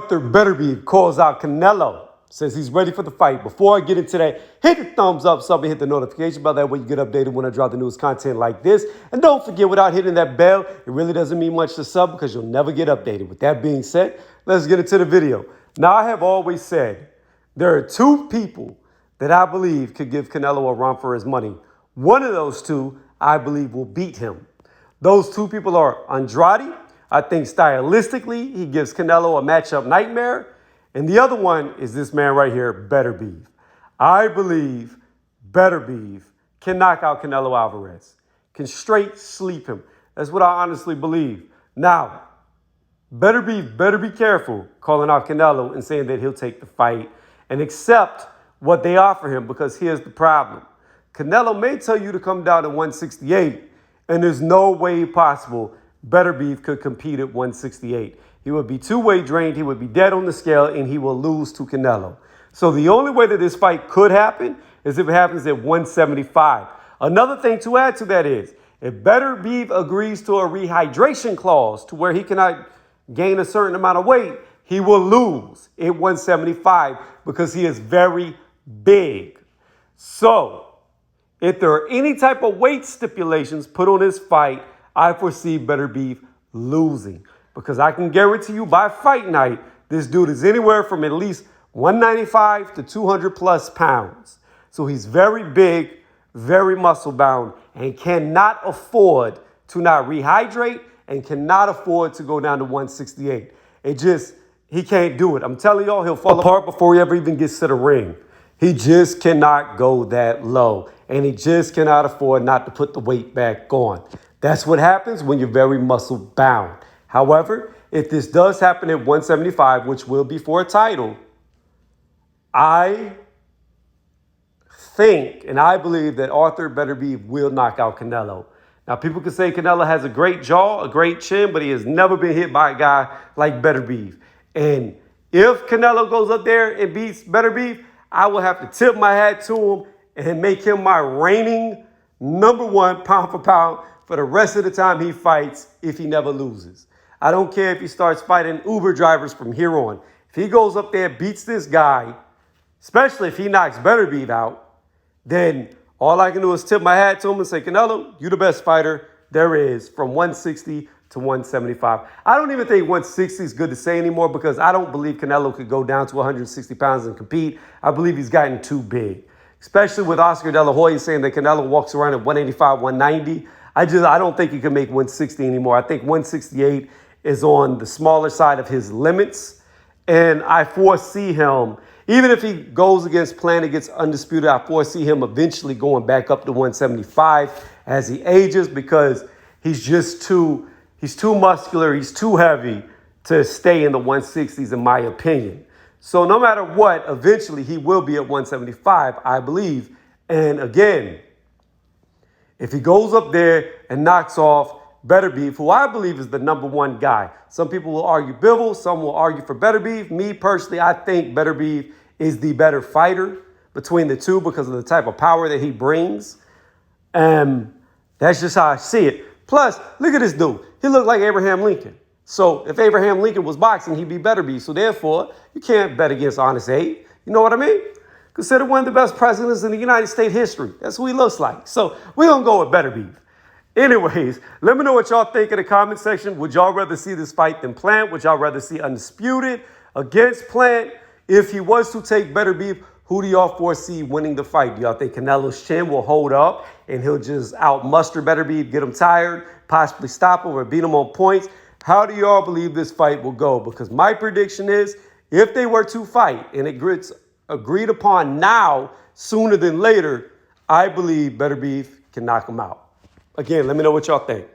Arthur Beterbiev calls out Canelo, says he's ready for the fight. Before I get into that, hit the thumbs up, sub, and hit the notification bell. That way you get updated when I drop the newest content like this. And don't forget, without hitting that bell, it really doesn't mean much to sub because you'll never get updated. With that being said, let's get into the video. Now, I have always said there are two people that I believe could give Canelo a run for his money. One of those two, I believe, will beat him. Those two people are Andrade. I think stylistically, he gives Canelo a matchup nightmare. And the other one is this man right here, Beterbiev. I believe Beterbiev can knock out Canelo Alvarez, can straight sleep him. That's what I honestly believe. Now, Beterbiev better be careful calling out Canelo and saying that he'll take the fight and accept what they offer him, because here's the problem. Canelo may tell you to come down to 168, and there's no way possible Beterbiev could compete at 168. He would be two-way drained, he would be dead on the scale, and he will lose to Canelo. So the only way that this fight could happen is if it happens at 175. Another thing to add to that is, if Beterbiev agrees to a rehydration clause to where he cannot gain a certain amount of weight, he will lose at 175 because he is very big. So, if there are any type of weight stipulations put on this fight, I foresee Beterbiev losing, because I can guarantee you by fight night, this dude is anywhere from at least 195 to 200 plus pounds. So he's very big, very muscle bound, and cannot afford to not rehydrate and cannot afford to go down to 168. He can't do it. I'm telling y'all, he'll fall apart before he ever even gets to the ring. He just cannot go that low, and he just cannot afford not to put the weight back on. That's what happens when you're very muscle bound. However, if this does happen at 175, which will be for a title, I think and I believe that Arthur Beterbiev will knock out Canelo. Now, people can say Canelo has a great jaw, a great chin, but he has never been hit by a guy like Beterbiev. And if Canelo goes up there and beats Beterbiev, I will have to tip my hat to him and make him my reigning #1 pound for pound for the rest of the time he fights if he never loses. I don't care if he starts fighting Uber drivers from here on. If he goes up there, beats this guy, especially if he knocks Beterbiev out, then all I can do is tip my hat to him and say, Canelo, you're the best fighter there is from 160 to 175. I don't even think 160 is good to say anymore, because I don't believe Canelo could go down to 160 pounds and compete. I believe he's gotten too big, especially with Oscar De La Hoya saying that Canelo walks around at 185, 190. I don't think he can make 160 anymore. I think 168 is on the smaller side of his limits. And I foresee him, even if he goes against plan and gets undisputed, I foresee him eventually going back up to 175 as he ages, because he's too muscular, he's too heavy to stay in the 160s, in my opinion. So no matter what, eventually he will be at 175, I believe. And again, if he goes up there and knocks off Beterbiev, who I believe is the #1 guy. Some people will argue Bivol, some will argue for Beterbiev. Me personally, I think Beterbiev is the better fighter between the two because of the type of power that he brings. That's just how I see it. Plus, look at this dude. He looked like Abraham Lincoln. So if Abraham Lincoln was boxing, he'd be Beterbiev. So therefore, you can't bet against Honest Abe. You know what I mean? Considered one of the best presidents in the United States history. That's who he looks like. So we're going to go with Beterbiev. Anyways, let me know what y'all think in the comment section. Would y'all rather see this fight than Plant? Would y'all rather see Undisputed against Plant? If he was to take Beterbiev, who do y'all foresee winning the fight? Do y'all think Canelo's chin will hold up and he'll just outmuster Beterbiev, get him tired, possibly stop him or beat him on points? How do y'all believe this fight will go? Because my prediction is, if they were to fight and it gets agreed upon now sooner than later, I believe Beterbiev can knock him out. Again, let me know what y'all think.